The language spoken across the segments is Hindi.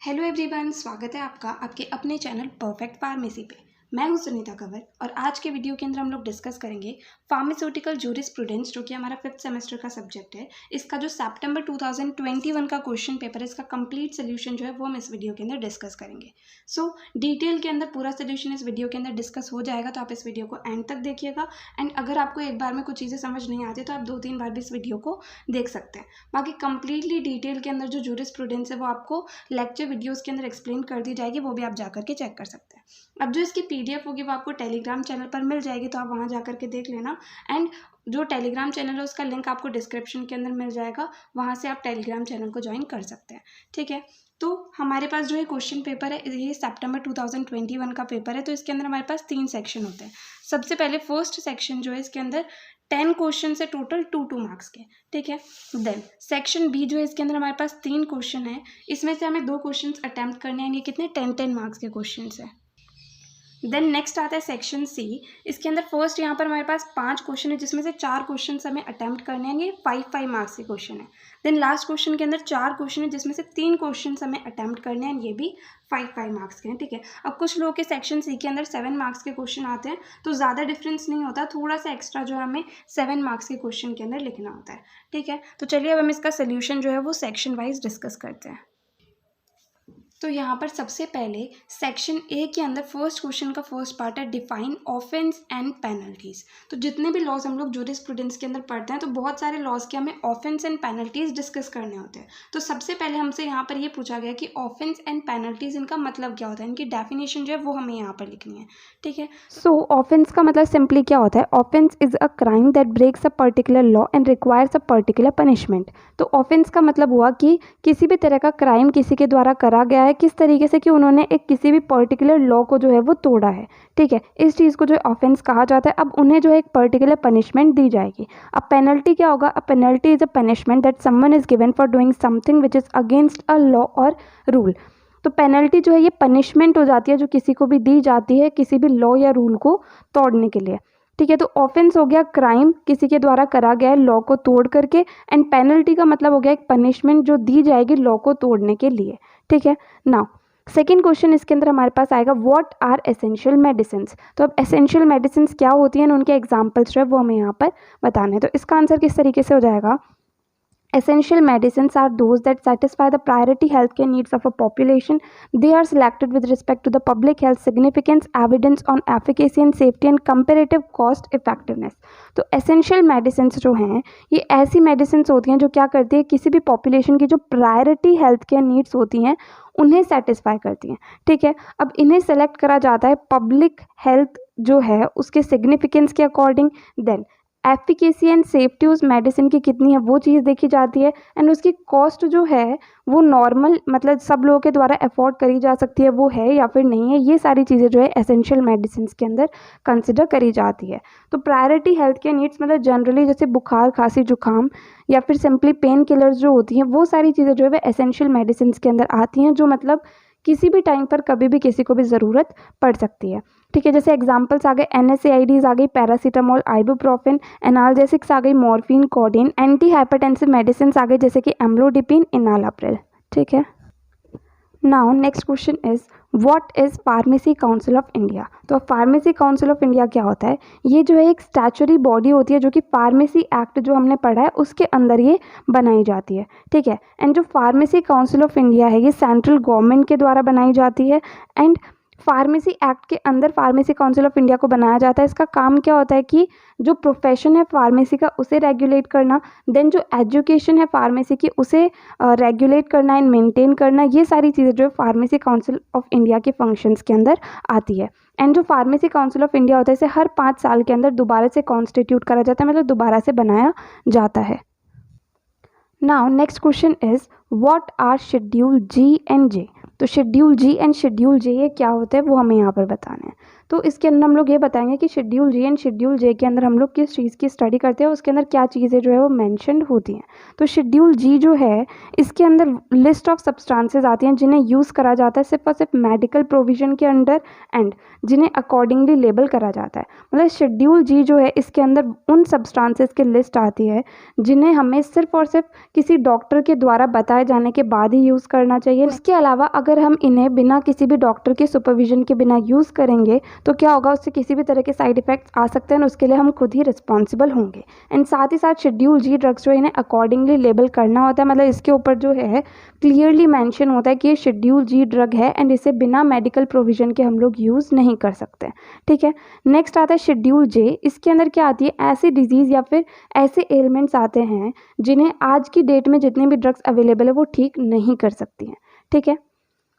हेलो एवरीवन, स्वागत है आपका आपके अपने चैनल परफेक्ट फार्मेसी पे। मैं हूं सुनीता कंवर और आज के वीडियो के अंदर हम लोग डिस्कस करेंगे फार्मास्यूटिकल जूरिस्प्रूडेंस, जो कि हमारा 5th सेमेस्टर का सब्जेक्ट है। इसका जो सितंबर 2021 का क्वेश्चन पेपर है, इसका कंप्लीट सोल्यूशन जो है वो हम इस वीडियो के अंदर डिस्कस करेंगे। डिटेल के अंदर पूरा सोल्यूशन इस वीडियो के अंदर डिस्कस हो जाएगा, तो आप इस वीडियो को एंड तक देखिएगा। एंड अगर आपको एक बार में कुछ चीज़ें समझ नहीं आती तो आप 2-3 बार भी इस वीडियो को देख सकते हैं। बाकी कंप्लीटली डिटेल के अंदर जो जूरिस्प्रूडेंस है वो आपको लेक्चर वीडियोस के अंदर एक्सप्लेन कर दी जाएगी, वो भी आप जा करके चेक कर सकते हैं। अब जो इसकी पीडीएफ होगी वो आपको टेलीग्राम चैनल पर मिल जाएगी, तो आप वहाँ जा करके देख लेना। एंड जो टेलीग्राम चैनल है उसका लिंक आपको डिस्क्रिप्शन के अंदर मिल जाएगा, वहाँ से आप टेलीग्राम चैनल को ज्वाइन कर सकते हैं। ठीक है, तो हमारे पास जो है क्वेश्चन पेपर है, ये सितंबर 2021 का पेपर है। तो इसके अंदर हमारे पास 3 सेक्शन होते हैं। सबसे पहले फर्स्ट सेक्शन जो है, इसके अंदर 10 क्वेश्चन है टोटल 2 मार्क्स के। ठीक है, देन सेक्शन बी जो है, इसके अंदर हमारे पास 3 क्वेश्चन है। इसमें से हमें 2 क्वेश्चन अटैम्प्ट करने हैं। ये कितने 10 मार्क्स के क्वेश्चन है। देन नेक्स्ट आता है सेक्शन सी। इसके अंदर फर्स्ट यहाँ पर हमारे पास 5 क्वेश्चन है, जिसमें से 4 क्वेश्चन हमें अटैम्प्ट करने हैं। ये 5 मार्क्स के क्वेश्चन है। देन लास्ट क्वेश्चन के अंदर 4 क्वेश्चन है, जिसमें से 3 क्वेश्चन हमें अटैम्प्ट करने हैं। ये भी 5 मार्क्स के हैं। ठीक है, अब कुछ लोगों के सेक्शन सी के अंदर 7 मार्क्स के क्वेश्चन आते हैं, तो ज़्यादा डिफरेंस नहीं होता, थोड़ा सा एक्स्ट्रा जो है हमें 7 मार्क्स के क्वेश्चन के अंदर लिखना होता है। ठीक है, तो चलिए अब हम इसका सोल्यूशन जो है वो सेक्शन वाइज डिस्कस करते हैं। तो यहाँ पर सबसे पहले सेक्शन ए के अंदर फर्स्ट क्वेश्चन का फर्स्ट पार्ट है डिफाइन ऑफेंस एंड पेनल्टीज। तो जितने भी लॉज हम लोग जूरिस्प्रूडेंस के अंदर पढ़ते हैं, तो बहुत सारे लॉज के हमें ऑफेंस एंड पेनल्टीज डिस्कस करने होते हैं। तो सबसे पहले हमसे यहाँ पर ये पूछा गया कि ऑफेंस एंड पेनल्टीज, इनका मतलब क्या होता है, इनकी डेफिनेशन जो है वो हमें यहाँ पर लिखनी है। ठीक है, सो ऑफेंस का मतलब सिंपली क्या होता है? Offence is a crime that breaks a particular law and requires a particular punishment. तो ऑफेंस का मतलब हुआ कि किसी भी तरह का क्राइम किसी के द्वारा करा गया है, किस तरीके से कि उन्होंने एक किसी भी पर्टिकुलर लॉ को जो है वो तोड़ा है। ठीक है, इस चीज़ को जो है ऑफेंस कहा जाता है। अब उन्हें जो है एक पर्टिकुलर पनिशमेंट दी जाएगी। अब पेनल्टी क्या होगा? A penalty is a punishment that someone is given for doing something which is against a law और रूल। तो पेनल्टी जो है ये पनिशमेंट हो जाती है, जो किसी को भी दी जाती है किसी भी लॉ या रूल को तोड़ने के लिए। ठीक है, तो ऑफेंस हो गया क्राइम किसी के द्वारा करा गया है लॉ को तोड़ करके, एंड पेनल्टी का मतलब हो गया एक पनिशमेंट जो दी जाएगी लॉ को तोड़ने के लिए। ठीक है, नाउ सेकेंड क्वेश्चन इसके अंदर हमारे पास आएगा व्हाट आर एसेंशियल मेडिसिन्स। तो अब एसेंशियल मेडिसिन्स क्या होती हैं, उनके एग्जाम्पल्स जो है वो हमें यहाँ पर बताने हैं। तो इसका आंसर किस तरीके से हो जाएगा? Essential medicines are those that satisfy the priority healthcare needs of a population. They are selected with respect to the public health significance, evidence on efficacy and safety and comparative cost effectiveness. तो essential medicines जो हैं, ये ऐसी medicines होती हैं जो क्या करती है, किसी भी population की जो priority healthcare needs होती हैं उन्हें satisfy करती हैं। ठीक है, अब इन्हें select करा जाता है public health जो है उसके significance के according, then efficacy and safety उस मेडिसिन की कितनी है वो चीज़ देखी जाती है, एंड उसकी कॉस्ट जो है वो नॉर्मल मतलब सब लोगों के द्वारा अफोर्ड करी जा सकती है वो है या फिर नहीं है। ये सारी चीज़ें जो है एसेंशियल मेडिसिन के अंदर कंसिडर करी जाती है। तो प्रायोरिटी हेल्थ केयर नीड्स मतलब जनरली जैसे बुखार खांसी जुकाम या फिर सिंपली पेन किलर्स जो होती हैं, वो सारी चीज़ें जो है वह एसेंशियल मेडिसिन के अंदर आती हैं, जो मतलब किसी भी टाइम पर कभी भी किसी को भी ज़रूरत पड़ सकती है। ठीक है, जैसे एग्जांपल्स आ गए NSAIDs आ गई, पैरासीटामोल, आइबुप्रोफेन, एनाल्जेसिक्स आ गई, morphine, codeine, anti hypertensive medicine आ गए जैसे कि एम्लोडिपिन, इनालाप्रिल। ठीक है, now next question is what is pharmacy council of India. तो फार्मेसी काउंसिल ऑफ इंडिया क्या होता है? ये जो है एक स्टैचुरी बॉडी होती है जो कि फार्मेसी एक्ट जो हमने पढ़ा है उसके अंदर ये बनाई जाती है। ठीक है, एंड जो फार्मेसी काउंसिल ऑफ इंडिया है ये सेंट्रल गवर्नमेंट के द्वारा बनाई जाती है, एंड फार्मेसी एक्ट के अंदर फार्मेसी काउंसिल ऑफ इंडिया को बनाया जाता है। इसका काम क्या होता है कि जो प्रोफेशन है फार्मेसी का उसे रेगुलेट करना, देन जो एजुकेशन है फार्मेसी की उसे रेगुलेट करना एंड मेंटेन करना, ये सारी चीज़ें जो है फार्मेसी काउंसिल ऑफ इंडिया के फंक्शंस के अंदर आती है। एंड जो फार्मेसी काउंसिल ऑफ इंडिया होता है इसे हर 5 साल के अंदर दोबारा से कॉन्स्टिट्यूट करा जाता है, मतलब दोबारा से बनाया जाता है। Now next question is what are schedule G and J। तो schedule G and schedule J ये क्या होता है वो हमें यहाँ पर बताना है। तो इसके अंदर हम लोग ये बताएंगे कि शेड्यूल जी एंड शेड्यूल जे के अंदर हम लोग किस चीज़ की स्टडी करते हैं, उसके अंदर क्या चीज़ें जो है वो मैंशनड होती हैं। तो शेड्यूल जी जो है इसके अंदर लिस्ट ऑफ सब्सटेंसेज आती हैं जिन्हें यूज़ करा जाता है सिर्फ और सिर्फ मेडिकल प्रोविजन के अंडर एंड जिन्हें अकॉर्डिंगली लेबल करा जाता है। मतलब शेड्यूल जी जो है इसके अंदर उन सब्सटेंसेज की लिस्ट आती है जिन्हें हमें सिर्फ और सिर्फ किसी डॉक्टर के द्वारा बताए जाने के बाद ही यूज़ करना चाहिए। इसके अलावा अगर हम इन्हें बिना किसी भी डॉक्टर के सुपरविजन के बिना यूज़ करेंगे तो क्या होगा, उससे किसी भी तरह के साइड इफ़ेक्ट्स आ सकते हैं और उसके लिए हम खुद ही रिस्पॉन्सिबल होंगे। एंड साथ ही साथ शेड्यूल जी ड्रग्स जो है इन्हें अकॉर्डिंगली लेबल करना होता है, मतलब इसके ऊपर जो है क्लियरली मेंशन होता है कि ये शेड्यूल जी ड्रग है एंड इसे बिना मेडिकल प्रोविजन के हम लोग यूज़ नहीं कर सकते। ठीक है, नेक्स्ट आता है शेड्यूल जे। इसके अंदर क्या आती है, ऐसी डिजीज़ या फिर ऐसे एलिमेंट्स आते हैं जिन्हें आज की डेट में जितने भी ड्रग्स अवेलेबल है वो ठीक नहीं कर सकती हैं। ठीक है,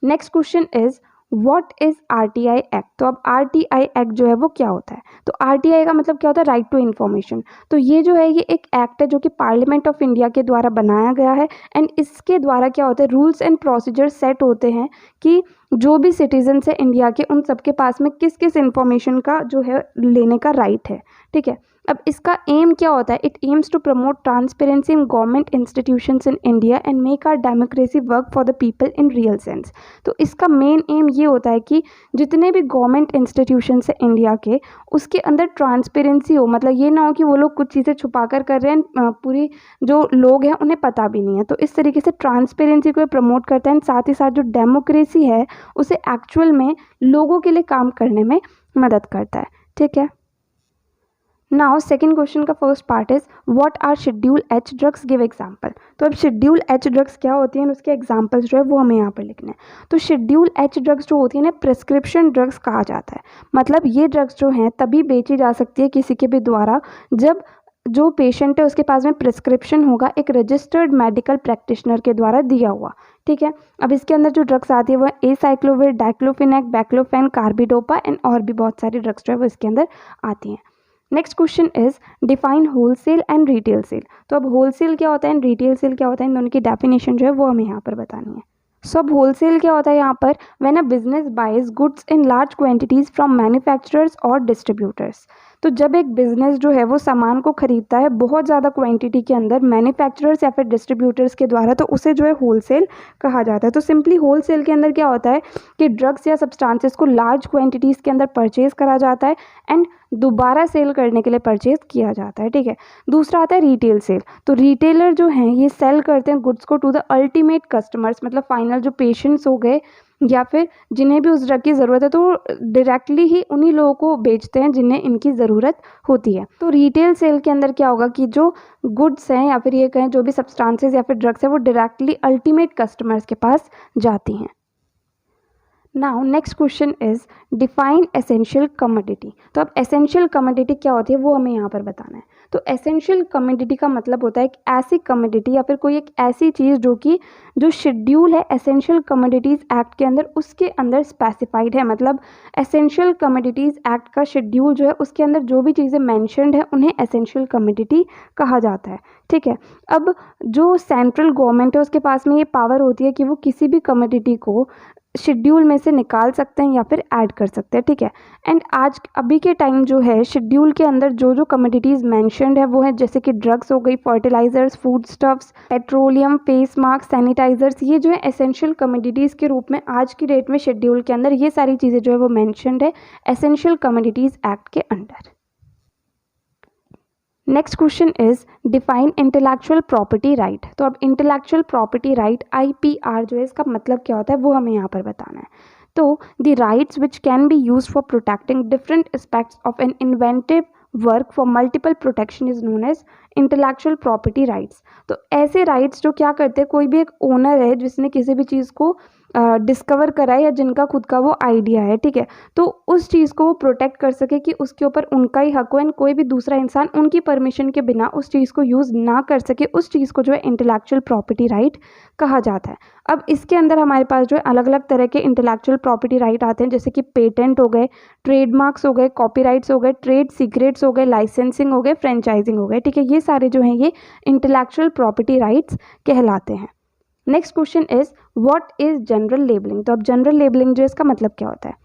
next question is what is RTI act. तो अब RTI एक्ट जो है वो क्या होता है, तो RTI का मतलब क्या होता है, राइट टू इन्फॉर्मेशन। तो ये जो है ये एक एक्ट है जो कि पार्लियामेंट ऑफ इंडिया के द्वारा बनाया गया है एंड इसके द्वारा क्या होता है, रूल्स एंड प्रोसीजर सेट होते हैं कि जो भी सिटीजन्स है इंडिया के उन सबके पास में किस किस इन्फॉर्मेशन का जो है लेने का राइट है। ठीक है, अब इसका एम क्या होता है, it aims to promote transparency in government institutions in India and make our democracy work for the people in real sense. तो इसका मेन एम ये होता है कि जितने भी गवर्नमेंट इंस्टीट्यूशंस है इंडिया के उसके अंदर ट्रांसपेरेंसी हो, मतलब ये ना हो कि वो लोग कुछ चीज़ें छुपा कर रहे हैं, पूरी जो लोग हैं उन्हें पता भी नहीं है। तो इस तरीके से ट्रांसपेरेंसी को प्रमोट करता है एंड साथ ही साथ जो डेमोक्रेसी है उसे एक्चुअल में लोगों के लिए काम करने में मदद करता है। ठीक है, नाउ सेकेंड क्वेश्चन का first part is what are schedule H drugs, give example. तो अब शेड्यूल एच ड्रग्स क्या होती हैं और उसके एग्जाम्पल्स जो है वो हमें यहाँ पर लिखने हैं। तो शेड्यूल एच ड्रग्स जो होती है ना प्रिस्क्रिप्शन ड्रग्स कहा जाता है, मतलब ये ड्रग्स जो हैं तभी बेची जा सकती है किसी के भी द्वारा जब जो पेशेंट है उसके पास में प्रिस्क्रिप्शन होगा एक रजिस्टर्ड मेडिकल प्रैक्टिशनर के द्वारा दिया हुआ। ठीक है, अब इसके अंदर जो ड्रग्स आती है वो acyclovir, diclofenac, baclofen, carbidopa and और भी बहुत सारी ड्रग्स जो है वो इसके अंदर आती हैं। Next question is define wholesale and retail sale. तो अब होलसेल क्या होता है एंड रिटेल सेल क्या होता है, इन दोनों की डेफिनेशन जो है वो हमें यहाँ पर बतानी है। सो अब होलसेल क्या होता है यहाँ पर, when a business buys goods in large quantities from manufacturers और डिस्ट्रीब्यूटर्स। तो जब एक बिजनेस जो है वो सामान को खरीदता है बहुत ज़्यादा क्वांटिटी के अंदर मैन्युफैक्चरर्स या फिर डिस्ट्रीब्यूटर्स के द्वारा, तो उसे जो है होलसेल कहा जाता है। तो सिंपली होलसेल के अंदर क्या होता है कि ड्रग्स या सब्सटेंसेस को लार्ज क्वांटिटीज़ के अंदर परचेज करा जाता है एंड दोबारा सेल करने के लिए परचेज किया जाता है। ठीक है, दूसरा आता है रिटेल सेल। तो रिटेलर जो हैं ये सेल करते हैं गुड्स को टू द अल्टीमेट कस्टमर्स, मतलब फाइनल जो पेशेंट्स हो गए या फिर जिन्हें भी उस ड्रग की ज़रूरत है तो डायरेक्टली ही उन्हीं लोगों को बेचते हैं जिन्हें इनकी ज़रूरत होती है। तो रिटेल सेल के अंदर क्या होगा कि जो गुड्स हैं या फिर ये कहें जो भी सब्सटेंसेस या फिर ड्रग्स है वो डायरेक्टली अल्टीमेट कस्टमर्स के पास जाती हैं। Now next question is define essential commodity. तो अब एसेंशियल कमोडिटी क्या होती है वो हमें यहाँ पर बताना है। तो एसेंशियल कमोडिटी का मतलब होता है एक ऐसी कमोडिटी या फिर कोई एक ऐसी चीज़ जो कि जो शेड्यूल है एसेंशियल कमोडिटीज़ एक्ट के अंदर उसके अंदर स्पेसिफाइड है। मतलब एसेंशियल कमोडिटीज़ एक्ट का शेड्यूल जो है उसके अंदर जो भी चीज़ें मैंशनड है उन्हें एसेंशियल कमोडिटी कहा जाता है। ठीक है, अब जो सेंट्रल गवर्नमेंट है उसके पास में ये पावर होती है कि वो किसी भी कमोडिटी को शेड्यूल में से निकाल सकते हैं या फिर ऐड कर सकते हैं। ठीक है, एंड आज अभी के टाइम जो है शेड्यूल के अंदर जो जो कमोडिटीज़ मैंशनड है वो है जैसे कि ड्रग्स हो गई, fertilizers, food stuffs, petroleum, face mask, sanitizers, ये जो है एसेंशियल कमोडिटीज़ के रूप में आज की डेट में शेड्यूल के अंदर ये सारी चीज़ें जो है वो मैंशनड है एसेंशियल कमोडिटीज़ एक्ट के under. Next question is define intellectual property right. तो अब इंटेलेक्चुअल प्रॉपर्टी राइट IPR जो है इसका मतलब क्या होता है वो हमें यहाँ पर बताना है। तो the rights which can be use for protecting different aspects of an inventive work for multiple protection is known as intellectual property rights. तो ऐसे राइट्स जो क्या करते हैं, कोई भी एक ओनर है जिसने किसी भी चीज़ को डिस्कवर करा है या जिनका खुद का वो आइडिया है, ठीक है, तो उस चीज़ को वो प्रोटेक्ट कर सके कि उसके ऊपर उनका ही हक हो एंड कोई भी दूसरा इंसान उनकी परमिशन के बिना उस चीज़ को यूज़ ना कर सके, उस चीज़ को जो है इंटेलेक्चुअल प्रॉपर्टी राइट कहा जाता है। अब इसके अंदर हमारे पास जो है अलग अलग तरह के इंटेलेक्चुअल प्रॉपर्टी राइट आते हैं, जैसे कि पेटेंट हो गए, ट्रेडमार्क्स हो गए, कॉपीराइट्स हो गए, ट्रेड सीक्रेट्स हो गए, लाइसेंसिंग हो गए, फ्रेंचाइजिंग हो गए, ठीक है, ये सारे जो हैं ये इंटेलेक्चुअल प्रॉपर्टी राइट्स कहलाते हैं। Next question is what is general labelling. तो अब जनरल लेबलिंग जो इसका मतलब क्या होता है,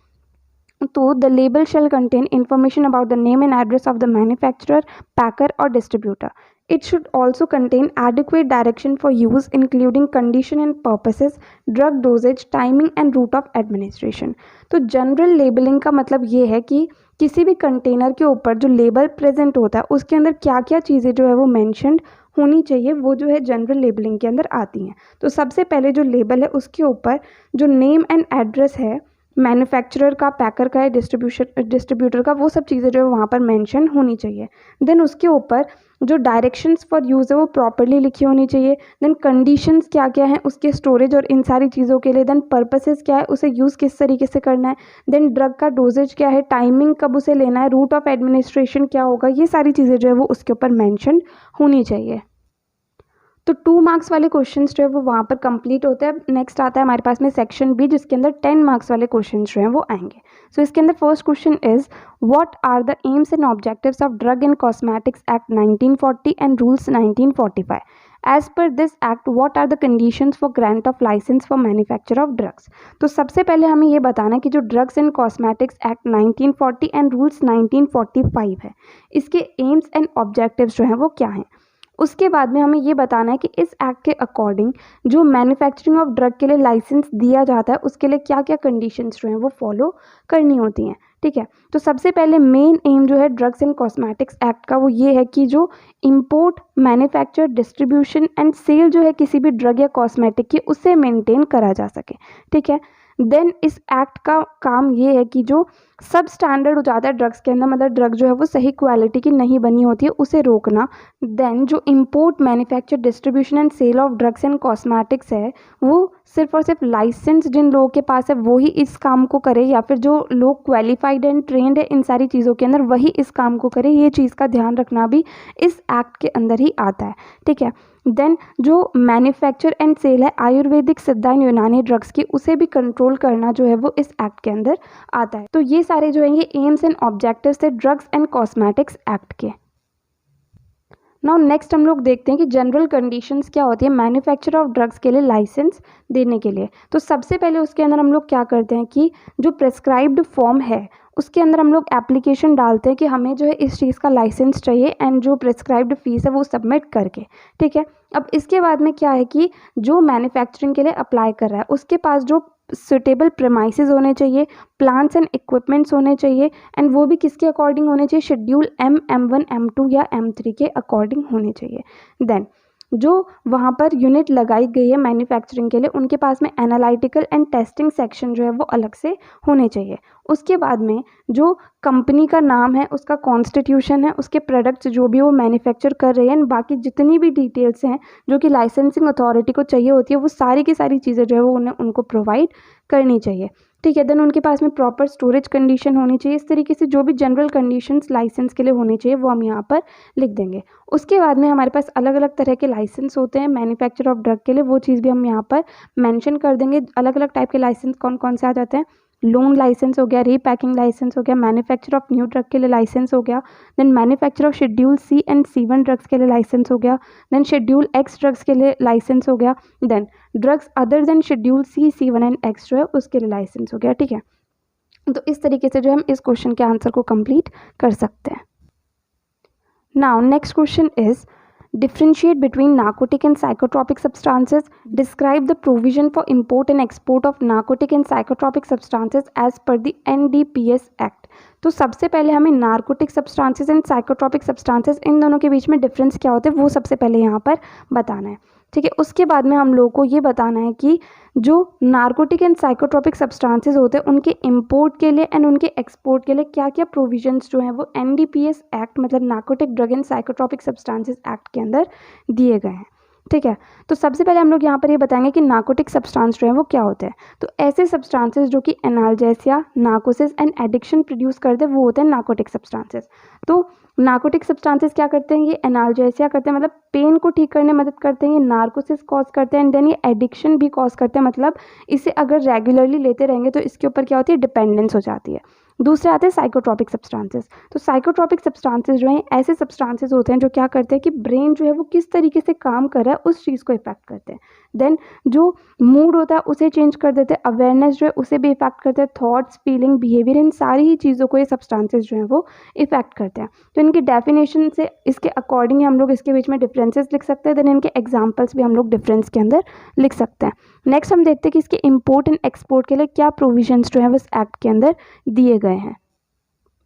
तो the label shall contain information about the name and address of the manufacturer, packer और distributor. It should also contain adequate direction for use, including condition and purposes, drug dosage, timing and route of administration. तो जनरल लेबलिंग का मतलब ये है कि किसी भी कंटेनर के ऊपर जो लेबल प्रेजेंट होता है उसके अंदर क्या क्या चीज़ें जो है वो मैंशनड होनी चाहिए, वो जो है जनरल लेबलिंग के अंदर आती हैं. तो सबसे पहले जो लेबल है उसके ऊपर जो नेम एंड एड्रेस है मैन्युफैक्चरर का, पैकर का या डिस्ट्रीब्यूटर का, वो सब चीज़ें जो है वहाँ पर मेंशन होनी चाहिए. देन उसके ऊपर जो डायरेक्शंस फॉर यूज़ है वो प्रॉपरली लिखी होनी चाहिए. देन कंडीशंस क्या क्या हैं उसके स्टोरेज और इन सारी चीज़ों के लिए. देन पर्पसेस क्या है, उसे यूज़ किस तरीके से करना है. देन ड्रग का डोजेज क्या है, टाइमिंग कब उसे लेना है, रूट ऑफ एडमिनिस्ट्रेशन क्या होगा, ये सारी चीज़ें जो है वो उसके ऊपर मैंशन होनी चाहिए. तो 2 मार्क्स वाले क्वेश्चंस जो है वो वहाँ पर कंप्लीट होते हैं. नेक्स्ट आता है हमारे पास में सेक्शन बी, जिसके अंदर 10 मार्क्स वाले क्वेश्चंस जो हैं वो आएंगे. सो इसके अंदर first question is what are the aims and objectives of drug and cosmetics act 1940 and rules 1945. As per this act what are the conditions for grant of licence for manufacture of drugs. तो सबसे पहले हमें ये बताना है कि जो drugs and cosmetics act 1940 and rules 1945 है, इसके एम्स एंड ऑब्जेक्टिव्स जो हैं वो क्या हैं. उसके बाद में हमें ये बताना है कि इस एक्ट के अकॉर्डिंग जो मैन्युफैक्चरिंग ऑफ ड्रग के लिए लाइसेंस दिया जाता है उसके लिए क्या क्या कंडीशंस जो हैं वो फॉलो करनी होती हैं. ठीक है, तो सबसे पहले मेन एम जो है ड्रग्स एंड कॉस्मेटिक्स एक्ट का वो ये है कि जो import, manufacture, distribution and sale जो है किसी भी ड्रग या कॉस्मेटिक की, उसे मेंटेन करा जा सके. ठीक है, देन इस एक्ट का काम ये है कि जो सब स्टैंडर्ड हो जाता है ड्रग्स के अंदर, मतलब ड्रग जो है वो सही क्वालिटी की नहीं बनी होती है, उसे रोकना. देन जो import, manufacture, distribution and sale of drugs and cosmetics है वो सिर्फ और सिर्फ लाइसेंस जिन लोगों के पास है वो ही इस काम को करे, या फिर जो लोग क्वालिफाइड एंड ट्रेंड है इन सारी चीज़ों के अंदर वही इस काम को करे. ये चीज़ का ध्यान रखना भी इस एक्ट के अंदर ही आता है. ठीक है, देन जो मैन्युफैक्चर एंड सेल है आयुर्वेदिक, सिद्धा एंड यूनानी ड्रग्स की, उसे भी कंट्रोल करना जो है वो इस एक्ट के अंदर आता है. तो ये सारे जो हैं ये एम्स एंड ऑब्जेक्टिव्स थे ड्रग्स एंड कॉस्मेटिक्स एक्ट के. नाउ नेक्स्ट हम लोग देखते हैं कि जनरल कंडीशंस क्या होती है मैन्युफैक्चर ऑफ ड्रग्स के लिए लाइसेंस देने के लिए. तो सबसे पहले उसके अंदर हम लोग क्या करते हैं कि जो प्रेस्क्राइब्ड फॉर्म है उसके अंदर हम लोग एप्लीकेशन डालते हैं कि हमें जो है इस चीज़ का लाइसेंस चाहिए, एंड जो प्रेस्क्राइब्ड फीस है वो सबमिट करके. ठीक है, अब इसके बाद में क्या है कि जो मैन्युफैक्चरिंग के लिए अप्लाई कर रहा है उसके पास जो सुटेबल प्रेमाइसेस होने चाहिए, प्लांट्स एंड इक्विपमेंट्स होने चाहिए, एंड वो भी किसके अकॉर्डिंग होने चाहिए, शेड्यूल M1, M2 या M3 के अकॉर्डिंग होने चाहिए. देन जो वहाँ पर यूनिट लगाई गई है मैन्युफैक्चरिंग के लिए उनके पास में एनालिटिकल एंड टेस्टिंग सेक्शन जो है वो अलग से होने चाहिए. उसके बाद में जो कंपनी का नाम है, उसका कॉन्स्टिट्यूशन है, उसके प्रोडक्ट्स जो भी वो मैन्युफैक्चर कर रहे हैं, बाकी जितनी भी डिटेल्स हैं जो कि लाइसेंसिंग अथॉरिटी को चाहिए होती है, वो सारी की सारी चीज़ें जो है वो उन्हें उनको प्रोवाइड करनी चाहिए. ठीक है, देन उनके पास में प्रॉपर स्टोरेज कंडीशन होनी चाहिए. इस तरीके से जो भी जनरल कंडीशंस लाइसेंस के लिए होनी चाहिए वो हम यहाँ पर लिख देंगे. उसके बाद में हमारे पास अलग अलग तरह के लाइसेंस होते हैं मैन्युफैक्चर ऑफ ड्रग के लिए, वो चीज़ भी हम यहाँ पर मेंशन कर देंगे. अलग अलग टाइप के लाइसेंस कौन कौन से आ जाते हैं, लोन लाइसेंस हो गया, रीपैकिंग लाइसेंस हो गया, मैन्युफैक्चर ऑफ न्यू ड्रग के लिए लाइसेंस हो गया, then manufacture of schedule C and C1 drugs के लिए लाइसेंस हो गया, देन शेड्यूल X ड्रग्स के लिए लाइसेंस हो गया, then drugs other than schedule C, C1 and X जो है उसके लिए लाइसेंस हो गया. ठीक है, तो इस तरीके से जो हम इस क्वेश्चन के आंसर को कंप्लीट कर सकते हैं. Now next question is differentiate between narcotic and psychotropic substances, describe the provision for import and export of narcotic and psychotropic substances as per the NDPS Act. तो सबसे पहले हमें narcotic substances and psychotropic substances in दोनों के बीच में डिफरेंस क्या होते हैं वो सबसे पहले यहाँ पर बताना है. ठीक है, उसके बाद में हम लोगों को ये बताना है कि जो नार्कोटिक एंड साइकोट्रॉपिक सब्सटेंसेस होते हैं उनके इंपोर्ट के लिए एंड उनके एक्सपोर्ट के लिए क्या क्या प्रोविजंस जो हैं वो NDPS एक्ट मतलब narcotic drug and psychotropic substances act के अंदर दिए गए हैं. ठीक है, तो सबसे पहले हम लोग यहाँ पर ये बताएंगे कि नार्कोटिक सब्सटेंस जो है वो क्या होते हैं. तो ऐसे सब्सटेंसेस जो कि analgesia, narcosis and addiction produce करते हैं वो होते हैं नार्कोटिक सब्सटेंसेस. तो नार्कोटिक सब्सटेंसेस क्या करते हैं, ये एनाल्जेसिया करते हैं, मतलब पेन को ठीक करने में मदद करते हैं, ये नार्कोसिस कॉज करते हैं, एंड देन ये एडिक्शन भी कॉज करते हैं, मतलब इसे अगर रेगुलरली लेते रहेंगे तो इसके ऊपर क्या होती है, डिपेंडेंस हो जाती है। दूसरे आते हैं साइकोट्रॉपिक सब्सटेंसेस। तो साइकोट्रॉपिक सब्सटेंसेस जो हैं ऐसे सब्सटेंसेस होते हैं जो क्या करते हैं कि ब्रेन जो है वो किस तरीके से काम कर रहा है उस चीज़ को इफेक्ट करते हैं। देन जो मूड होता है उसे चेंज कर देते हैं, अवेयरनेस जो है उसे भी इफेक्ट करते हैं, थॉट्स, फीलिंग, बिहेवियर, इन सारी ही चीज़ों को ये सब्सटेंसेस जो हैं वो इफेक्ट करते हैं। तो इनकी डेफिनेशन से इसके अकॉर्डिंग हम लोग इसके बीच में डिफरेंसेस लिख सकते हैं, देन इनके एग्जाम्पल्स भी हम लोग डिफरेंस के अंदर लिख सकते हैं। नेक्स्ट हम देखते हैं कि इसके इम्पोर्ट एंड एक्सपोर्ट के लिए क्या प्रोविजंस जो है वो इस एक्ट के अंदर दिए गए हैं।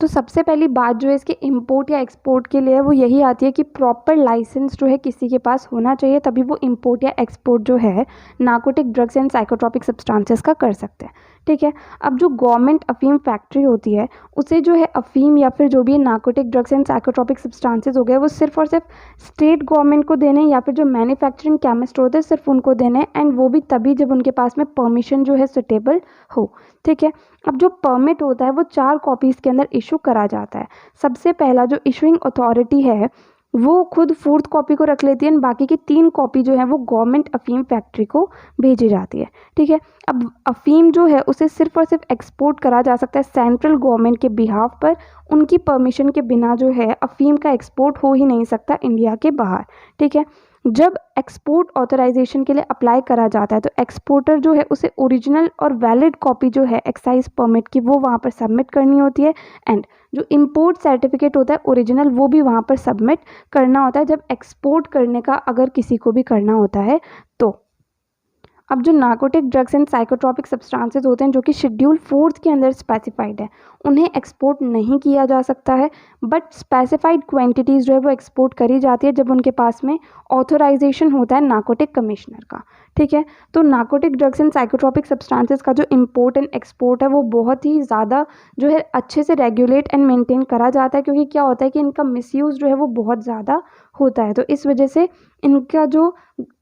तो सबसे पहली बात जो है इसके इंपोर्ट या एक्सपोर्ट के लिए वो यही आती है कि प्रॉपर लाइसेंस जो है किसी के पास होना चाहिए, तभी वो इंपोर्ट या एक्सपोर्ट जो है narcotic drugs and psychotropic substances का कर सकते हैं। ठीक है, अब जो गवर्नमेंट अफीम फैक्ट्री होती है उसे जो है अफीम या फिर जो भी narcotic drugs and psychotropic substances हो गए वो सिर्फ और सिर्फ स्टेट गवर्नमेंट को देने, या फिर जो मैन्युफैक्चरिंग केमिस्ट होते हैं सिर्फ उनको देने, एंड वो भी तभी जब उनके पास में परमिशन जो है सुटेबल हो। ठीक है, अब जो परमिट होता है वो 4 कॉपीज़ के अंदर इशू करा जाता है। सबसे पहला जो इशूइंग अथॉरिटी है वो खुद 4th कॉपी को रख लेती है, एंड बाकी की 3 कॉपी जो है वो गवर्नमेंट अफीम फैक्ट्री को भेजी जाती है। ठीक है, अब अफीम जो है उसे सिर्फ और सिर्फ एक्सपोर्ट करा जा सकता है सेंट्रल गवर्नमेंट के बिहाफ पर, उनकी परमिशन के बिना जो है अफीम का एक्सपोर्ट हो ही नहीं सकता इंडिया के बाहर। ठीक है, जब एक्सपोर्ट ऑथराइजेशन के लिए अप्लाई करा जाता है तो एक्सपोर्टर जो है उसे ओरिजिनल और वैलिड कॉपी जो है एक्साइज परमिट की वो वहाँ पर सबमिट करनी होती है, एंड जो इंपोर्ट सर्टिफिकेट होता है ओरिजिनल वो भी वहाँ पर सबमिट करना होता है जब एक्सपोर्ट करने का अगर किसी को भी करना होता है तो। अब जो narcotic drugs and psychotropic substances होते हैं जो कि शेड्यूल 4 के अंदर स्पेसिफाइड है, उन्हें एक्सपोर्ट नहीं किया जा सकता है, बट स्पेसिफाइड क्वांटिटीज़ जो है वो एक्सपोर्ट करी जाती है जब उनके पास में ऑथराइजेशन होता है नार्कोटिक कमिश्नर का। ठीक है, तो narcotic drugs and psychotropic substances का जो इम्पोर्ट एंड एक्सपोर्ट है वो बहुत ही ज़्यादा जो है अच्छे से रेगुलेट एंड मेंटेन करा जाता है, क्योंकि क्या होता है कि इनका मिसयूज़ जो है वो बहुत ज़्यादा होता है। तो इस वजह से इनका जो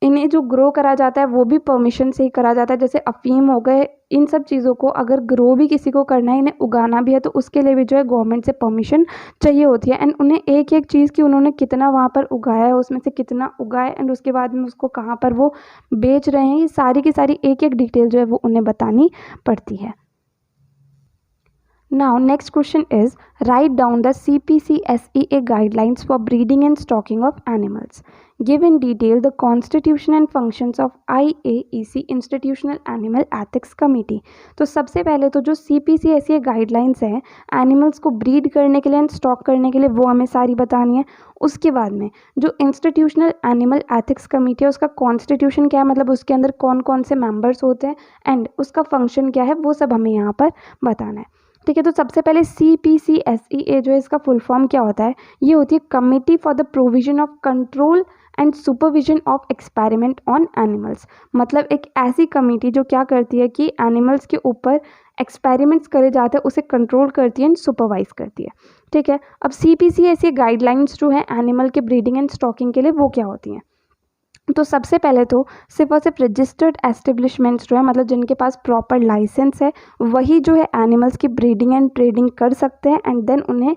इन्हें जो ग्रो करा जाता है वो भी परमिशन से ही करा जाता है। जैसे अफीम हो गए, इन सब चीज़ों को अगर ग्रो भी किसी को करना है, इन्हें उगाना भी है, तो उसके लिए भी जो है गवर्नमेंट से परमिशन चाहिए होती है, एंड उन्हें एक एक चीज़ की उन्होंने कितना वहाँ पर उगाया है, उसमें से कितना उगाया, एंड उसके बाद में उसको कहाँ पर वो बेच रहे हैं, ये सारी की सारी एक एक डिटेल जो है वो उन्हें बतानी पड़ती है। Now next question is, write down the CPC-SEA guidelines for breeding and stocking of animals. Give in detail the constitution and functions of IAEC Institutional Animal Ethics Committee. तो सबसे पहले तो जो CPC-SEA guidelines हैं एनिमल्स को ब्रीड करने के लिए एंड स्टॉक करने के लिए वो हमें सारी बतानी है। उसके बाद में जो इंस्टीट्यूशनल एनिमल एथिक्स कमेटी है उसका कॉन्स्टिट्यूशन क्या है, मतलब उसके अंदर कौन कौन से मेंबर्स होते हैं एंड उसका फंक्शन क्या है, वो सब हमें यहाँ पर बताना है। ठीक है, तो सबसे पहले CPC-SEA जो है इसका फुल फॉर्म क्या होता है, ये होती है committee for the provision of control and supervision of experiment on animals. मतलब एक ऐसी कमेटी जो क्या करती है कि एनिमल्स के ऊपर एक्सपेरिमेंट्स करे जाते हैं उसे कंट्रोल करती है एंड सुपरवाइज करती है। ठीक है, अब CPC-SEA गाइडलाइंस जो है एनिमल के ब्रीडिंग एंड स्टॉकिंग के लिए वो क्या होती हैं। तो सबसे पहले तो सिर्फ और सिर्फ रजिस्टर्ड एस्टेब्लिशमेंट्स जो है, मतलब जिनके पास प्रॉपर लाइसेंस है, वही जो है एनिमल्स की ब्रीडिंग एंड ट्रेडिंग कर सकते हैं एंड देन उन्हें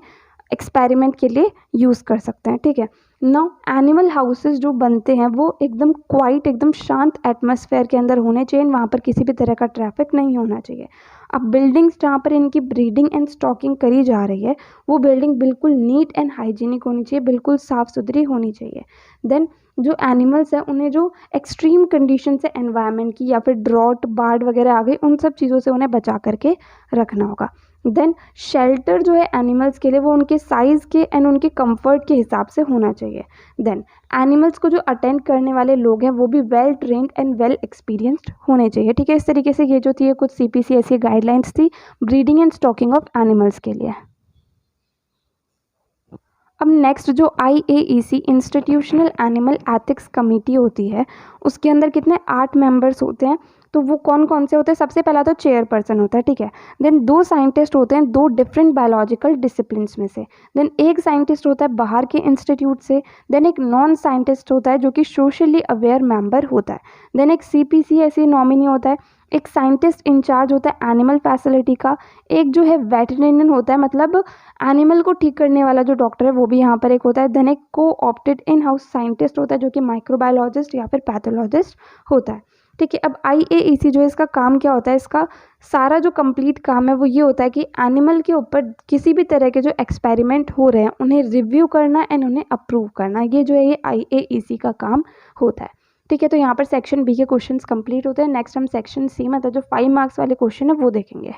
एक्सपेरिमेंट के लिए यूज़ कर सकते हैं। ठीक है, नाउ एनिमल हाउसेस जो बनते हैं वो एकदम क्वाइट, एकदम शांत एटमॉस्फेयर के अंदर होने चाहिए, वहाँ पर किसी भी तरह का ट्रैफिक नहीं होना चाहिए। अब बिल्डिंग्स जहाँ पर इनकी ब्रीडिंग एंड स्टॉकिंग करी जा रही है वो बिल्डिंग बिल्कुल नीट एंड हाइजीनिक होनी चाहिए, बिल्कुल साफ़ सुथरी होनी चाहिए। देन जो एनिमल्स हैं उन्हें जो एक्सट्रीम कंडीशन से एनवायरनमेंट की या फिर ड्रॉट, बाढ़ वगैरह आ गई, उन सब चीज़ों से उन्हें बचा करके रखना होगा। देन शेल्टर जो है एनिमल्स के लिए वो उनके साइज़ के एंड उनके कंफर्ट के हिसाब से होना चाहिए। देन एनिमल्स को जो अटेंड करने वाले लोग हैं वो भी well trained and well experienced होने चाहिए। ठीक है, इस तरीके से ये जो थी ये कुछ CPC-SEA गाइडलाइंस थी breeding and stocking of animals के लिए। अब नेक्स्ट जो IAEC institutional animal ethics committee होती है उसके अंदर कितने 8 मेंबर्स होते हैं। तो वो कौन कौन से होते हैं, सबसे पहला तो चेयरपर्सन होता है। ठीक है, देन 2 साइंटिस्ट होते हैं 2 डिफरेंट बायोलॉजिकल डिसिप्लिन्स में से, देन एक साइंटिस्ट होता है बाहर के इंस्टीट्यूट से, देन एक नॉन साइंटिस्ट होता है जो कि सोशली अवेयर मेंबर होता है, देन एक CPC-SEA नॉमिनी होता है एक साइंटिस्ट इंचार्ज होता है एनिमल फैसिलिटी का, एक जो है वेटरिनेरियन होता है मतलब एनिमल को ठीक करने वाला जो डॉक्टर है वो भी यहाँ पर एक होता है। देन एक को ऑप्टेड इन हाउस साइंटिस्ट होता है जो कि माइक्रोबायोलॉजिस्ट या फिर पैथोलॉजिस्ट होता है। ठीक है, अब IAEC जो है इसका काम क्या होता है, इसका सारा जो कंप्लीट काम है वो ये होता है कि एनिमल के ऊपर किसी भी तरह के जो एक्सपेरिमेंट हो रहे हैं उन्हें रिव्यू करना एंड उन्हें अप्रूव करना, ये जो है ये IAEC का काम होता है। ठीक है, तो यहाँ पर सेक्शन बी के क्वेश्चंस कंप्लीट होते हैं। नेक्स्ट हम सेक्शन सी मतलब जो 5 मार्क्स वाले क्वेश्चन है वो देखेंगे।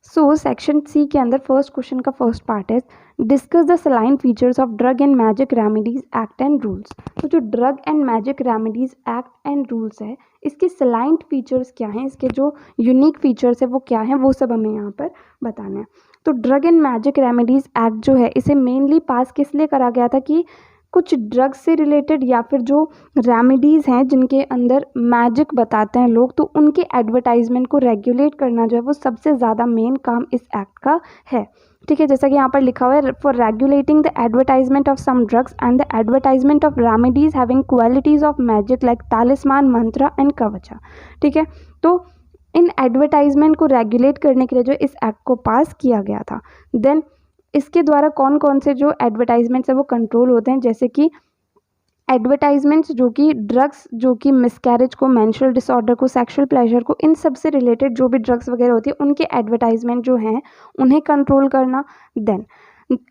सो सेक्शन सी के अंदर फर्स्ट क्वेश्चन का फर्स्ट पार्ट है discuss the saline features of drug and magic remedies act and rules. तो जो drug and magic remedies act and rules है इसके सलाइन फीचर्स क्या हैं, इसके जो यूनिक फीचर्स है वो क्या हैं, वो सब हमें यहाँ पर बताना है। तो drug and magic remedies act जो है इसे मेनली पास किस लिए करा गया था कि कुछ ड्रग्स से रिलेटेड या फिर जो रेमेडीज़ हैं जिनके अंदर मैजिक बताते हैं लोग, तो उनके एडवर्टाइजमेंट को रेगुलेट करना जो है वो सबसे ज़्यादा मेन काम इस एक्ट का है। ठीक है, जैसा कि यहाँ पर लिखा हुआ है for regulating the advertisement of some drugs and the advertisement of remedies having qualities of magic like talisman, mantra and kavacha. ठीक है, तो इन एडवर्टाइजमेंट को रेगुलेट करने के लिए जो इस एक्ट को पास किया गया था। देन इसके द्वारा कौन कौन से जो एडवर्टाइजमेंट्स है वो कंट्रोल होते हैं, जैसे कि एडवर्टाइजमेंट्स जो कि ड्रग्स जो कि मिसकैरेज को, मेंस्ट्रुअल डिसऑर्डर को, सेक्सुअल प्लेजर को, इन सब से रिलेटेड जो भी ड्रग्स वगैरह होती है उनके एडवर्टाइजमेंट जो हैं उन्हें कंट्रोल करना। देन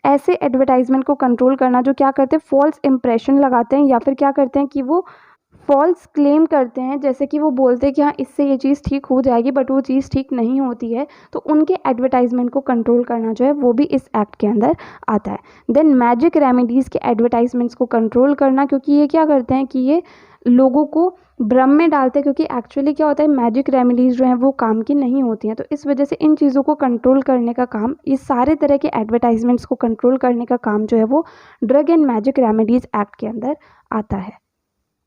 ऐसे एडवर्टाइजमेंट को कंट्रोल करना जो क्या करते हैं फॉल्स इंप्रेशन लगाते हैं या फिर क्या करते हैं कि वो फॉल्स क्लेम करते हैं, जैसे कि वो बोलते हैं कि हाँ इससे ये चीज़ ठीक हो जाएगी बट वो चीज़ ठीक नहीं होती है, तो उनके एडवर्टाइजमेंट को कंट्रोल करना जो है वो भी इस एक्ट के अंदर आता है। देन मैजिक रेमेडीज़ के एडवर्टाइजमेंट्स को कंट्रोल करना, क्योंकि ये क्या करते हैं कि ये लोगों को भ्रम में डालते हैं, क्योंकि एक्चुअली क्या होता है मैजिक रेमेडीज़ जो हैं वो काम की नहीं होती हैं, तो इस वजह से इन चीज़ों को कंट्रोल करने का काम, ये सारे तरह के एडवर्टाइजमेंट्स को कंट्रोल करने का काम जो है वो drug and magic remedies act के अंदर आता है।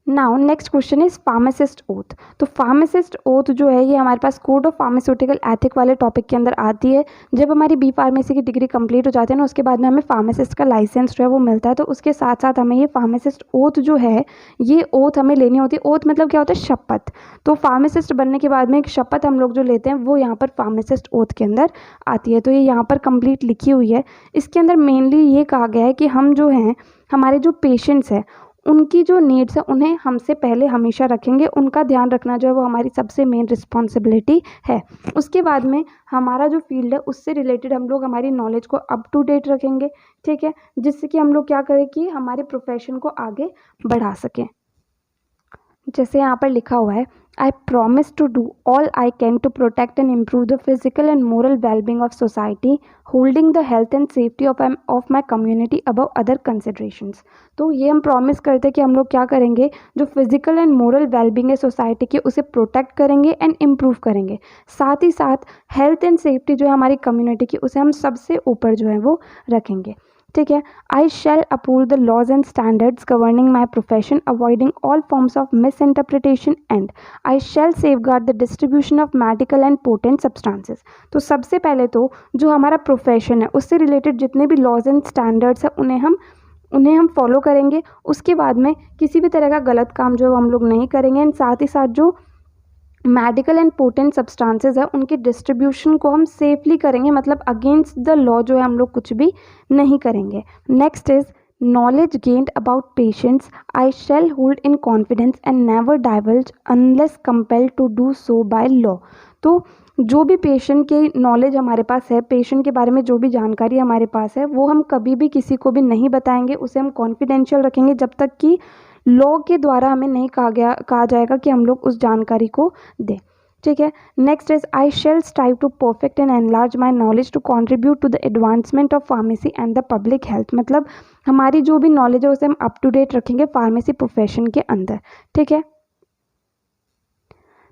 Now next question is pharmacist oath. तो फार्मासिस्ट ओथ जो है ये हमारे पास कोड ऑफ फार्मास्यूटिकल एथिक वाले टॉपिक के अंदर आती है। जब हमारी बी फार्मेसी की डिग्री कंप्लीट हो जाती है ना उसके बाद में हमें फार्मासिस्ट का लाइसेंस जो है वो मिलता है, तो उसके साथ साथ हमें ये फार्मासिस्ट ओथ जो है ये ओथ हमें लेनी होती है। ओथ मतलब क्या होता है शपथ, तो फार्मासिस्ट बनने के बाद में एक शपथ हम लोग जो लेते हैं वो यहाँ पर फार्मासिस्ट ओथ के अंदर आती है। तो ये यहाँ पर कंप्लीट लिखी हुई है। इसके अंदर मेनली ये कहा गया है कि हम जो हैं हमारे जो पेशेंट्स हैं उनकी जो नीड्स है उन्हें हमसे पहले हमेशा रखेंगे, उनका ध्यान रखना जो है वो हमारी सबसे मेन रिस्पॉन्सिबिलिटी है। उसके बाद में हमारा जो फील्ड है उससे रिलेटेड हम लोग हमारी नॉलेज को अप टू डेट रखेंगे। ठीक है, जिससे कि हम लोग क्या करें कि हमारे प्रोफेशन को आगे बढ़ा सकें। जैसे यहाँ पर लिखा हुआ है I promise to do all I can to protect and improve the physical and moral well-being of society, holding the health and safety of my community above other considerations। तो ये हम प्रॉमिस करते हैं कि हम लोग क्या करेंगे, जो फिजिकल एंड मोरल वेलबींग है सोसाइटी की उसे प्रोटेक्ट करेंगे एंड इम्प्रूव करेंगे, साथ ही साथ हेल्थ एंड सेफ्टी जो है हमारी कम्युनिटी की उसे हम सबसे ऊपर जो है वो रखेंगे। ठीक है, I shall uphold the laws and standards governing my profession, avoiding all forms of misinterpretation and I shall safeguard the distribution of medical and potent substances. तो सबसे पहले तो जो हमारा प्रोफेशन है उससे रिलेटेड जितने भी लॉज एंड स्टैंडर्ड्स हैं उन्हें हम फॉलो करेंगे। उसके बाद में किसी भी तरह का गलत काम जो हम लोग नहीं करेंगे एंड साथ ही साथ जो मेडिकल एंड पोटेंट सब्सटेंसेस है उनकी डिस्ट्रीब्यूशन को हम सेफली करेंगे, मतलब अगेंस्ट द लॉ जो है हम लोग कुछ भी नहीं करेंगे। Next is knowledge gained about patients I shall hold in confidence and never divulge unless compelled to do so by law। तो जो भी पेशेंट की नॉलेज हमारे पास है, पेशेंट के बारे में जो भी जानकारी हमारे पास है वो हम कभी भी किसी को भी नहीं बताएंगे, उसे हम कॉन्फिडेंशियल रखेंगे जब तक कि लॉ के द्वारा हमें नहीं कहा जाएगा कि हम लोग उस जानकारी को दें। ठीक है, next is I shall strive to perfect and enlarge my knowledge to contribute to the advancement of pharmacy and the public health. मतलब हमारी जो भी नॉलेज है उसे हम अप टू डेट रखेंगे फार्मेसी प्रोफेशन के अंदर। ठीक है,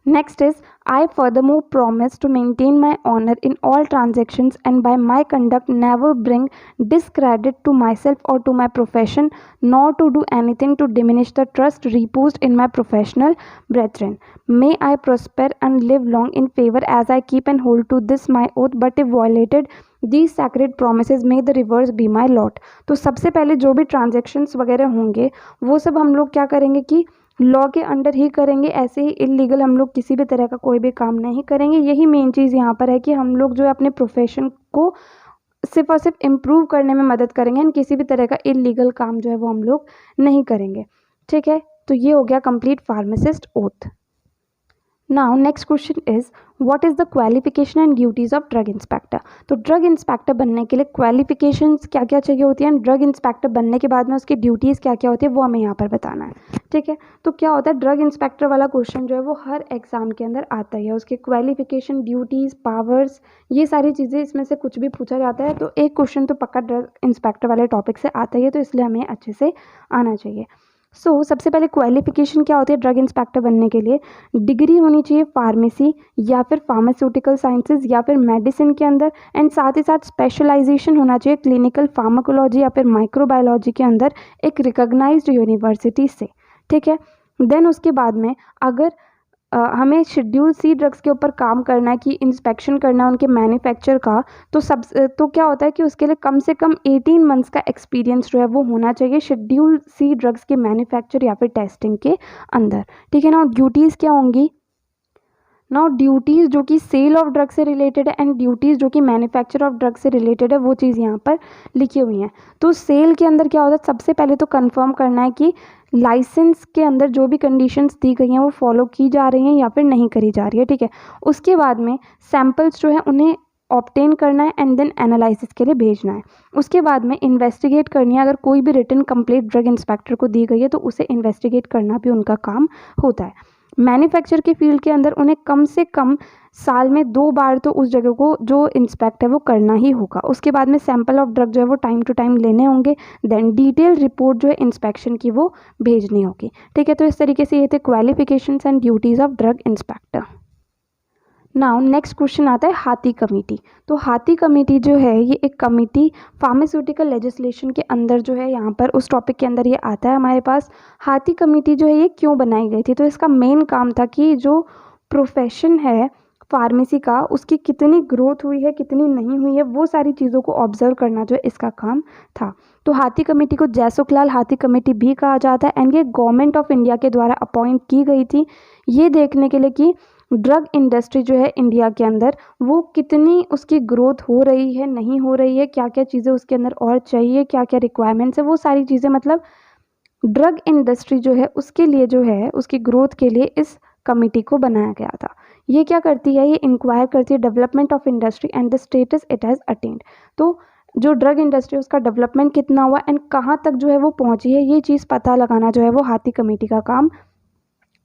Next is, I furthermore promise to maintain my honor in all transactions and by my conduct never bring discredit to myself or to my profession, nor to do anything to diminish the trust reposed in my professional brethren. May I prosper and live long in favor as I keep and hold to this my oath, but if violated these sacred promises may the reverse be my lot। तो सबसे पहले जो भी ट्रांजेक्शन्स वगैरह होंगे वो सब हम लोग क्या करेंगे कि लॉ के अंडर ही करेंगे, ऐसे ही इलीगल हम लोग किसी भी तरह का कोई भी काम नहीं करेंगे। यही मेन चीज़ यहाँ पर है कि हम लोग जो है अपने प्रोफेशन को सिर्फ और सिर्फ इम्प्रूव करने में मदद करेंगे एंड किसी भी तरह का इलीगल काम जो है वो हम लोग नहीं करेंगे। ठीक है, तो ये हो गया complete pharmacist oath. Now next question is what is the qualification and duties of drug inspector. तो ड्रग इंस्पेक्टर बनने के लिए क्वालिफिकेशंस क्या क्या चाहिए होती हैं, ड्रग इंस्पेक्टर बनने के बाद में उसकी ड्यूटीज़ क्या क्या होती है वो हमें यहाँ पर बताना है। ठीक है, तो क्या होता है, ड्रग इंस्पेक्टर वाला क्वेश्चन जो है वो हर एग्जाम के अंदर आता ही है। उसके क्वालिफिकेशन, ड्यूटीज़, पावर्स, ये सारी चीज़ें इसमें से कुछ भी पूछा जाता है तो एक क्वेश्चन तो पक्का ड्रग इंस्पेक्टर वाले टॉपिक से आता ही है, तो इसलिए हमें अच्छे से आना चाहिए। सबसे पहले क्वालिफिकेशन क्या होती है ड्रग इंस्पेक्टर बनने के लिए, डिग्री होनी चाहिए फार्मेसी या फिर फार्मास्यूटिकल साइंसेज या फिर मेडिसिन के अंदर, एंड साथ ही साथ स्पेशलाइजेशन होना चाहिए क्लिनिकल फार्माकोलॉजी या फिर माइक्रोबायोलॉजी के अंदर एक रिकॉग्नाइज्ड यूनिवर्सिटी से। ठीक है, देन उसके बाद में अगर हमें शेड्यूल सी ड्रग्स के ऊपर काम करना है कि इंस्पेक्शन करना है उनके मैन्युफैक्चर का, तो क्या होता है कि उसके लिए कम से कम 18 मंथ्स का एक्सपीरियंस जो है वो होना चाहिए शेड्यूल सी ड्रग्स के मैन्युफैक्चर या फिर टेस्टिंग के अंदर। ठीक है ना, ड्यूटीज़ क्या होंगी, नाउ ड्यूटीज़ जो कि सेल ऑफ ड्रग से रिलेटेड है एंड ड्यूटीज़ जो कि मैन्युफैक्चर ऑफ ड्रग से रिलेटेड है वो चीज़ यहाँ पर लिखी हुई हैं। तो सेल के अंदर क्या होता है, सबसे पहले तो कंफर्म करना है कि लाइसेंस के अंदर जो भी कंडीशंस दी गई हैं वो फॉलो की जा रही हैं या फिर नहीं करी जा रही है। ठीक है, उसके बाद में सैम्पल्स जो है उन्हें ऑब्टेन करना है एंड देन एनालिसिस के लिए भेजना है। उसके बाद में इन्वेस्टिगेट करनी है, अगर कोई भी रिटन कंप्लेंट ड्रग इंस्पेक्टर को दी गई है तो उसे इन्वेस्टिगेट करना भी उनका काम होता है। मैन्युफैक्चर के फील्ड के अंदर उन्हें कम से कम साल में 2 बार तो उस जगह को जो इंस्पेक्ट है वो करना ही होगा। उसके बाद में सैंपल ऑफ ड्रग जो है वो टाइम टू टाइम लेने होंगे, देन डिटेल रिपोर्ट जो है इंस्पेक्शन की वो भेजनी होगी। ठीक है, तो इस तरीके से ये थे qualifications and duties of drug inspector. Now next question आता है हाथी कमेटी। तो हाथी कमेटी जो है ये एक कमेटी फार्मास्यूटिकल लेजिस्लेशन के अंदर जो है यहाँ पर उस टॉपिक के अंदर ये आता है हमारे पास। हाथी कमेटी जो है ये क्यों बनाई गई थी, तो इसका मेन काम था कि जो प्रोफेशन है फार्मेसी का उसकी कितनी ग्रोथ हुई है कितनी नहीं हुई है वो सारी चीज़ों को ऑब्जर्व करना जो है इसका काम था। तो हाथी कमेटी को जयसुखलाल हाथी कमेटी भी कहा जाता है एंड ये गवर्नमेंट ऑफ इंडिया के द्वारा अपॉइंट की गई थी ये देखने के लिए कि ड्रग इंडस्ट्री जो है इंडिया के अंदर वो कितनी उसकी ग्रोथ हो रही है नहीं हो रही है, क्या क्या चीज़ें उसके अंदर और चाहिए, क्या क्या रिक्वायरमेंट्स है, वो सारी चीज़ें मतलब ड्रग इंडस्ट्री जो है उसके लिए जो है उसकी ग्रोथ के लिए इस कमेटी को बनाया गया था। ये क्या करती है, ये इंक्वायर करती है development of industry and the status it has attend. तो जो ड्रग इंडस्ट्री उसका डेवलपमेंट कितना हुआ एंड कहाँ तक जो है वो पहुँची है ये चीज़ पता लगाना जो है वो हाथी कमेटी का काम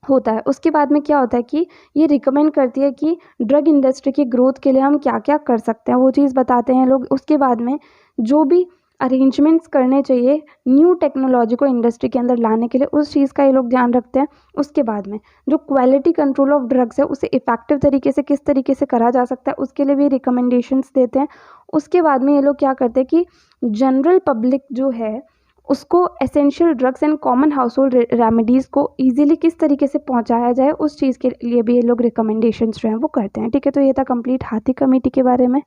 होता है। उसके बाद में क्या होता है कि ये रिकमेंड करती है कि ड्रग इंडस्ट्री की ग्रोथ के लिए हम क्या क्या कर सकते हैं वो चीज़ बताते हैं लोग। उसके बाद में जो भी अरेंजमेंट्स करने चाहिए न्यू टेक्नोलॉजी को इंडस्ट्री के अंदर लाने के लिए उस चीज़ का ये लोग ध्यान रखते हैं। उसके बाद में जो क्वालिटी कंट्रोल ऑफ ड्रग्स है उसे इफेक्टिव तरीके से किस तरीके से करा जा सकता है उसके लिए भी रिकमेंडेशंस देते हैं। उसके बाद में ये लोग क्या करते हैं कि जनरल पब्लिक जो है उसको essential drugs and common house hold remedies को ईजिली किस तरीके से पहुंचाया जाए उस चीज़ के लिए भी ये लोग रिकमेंडेशंस जो हैं वो करते हैं। ठीक है, तो ये था कंप्लीट हाथी कमेटी के बारे में।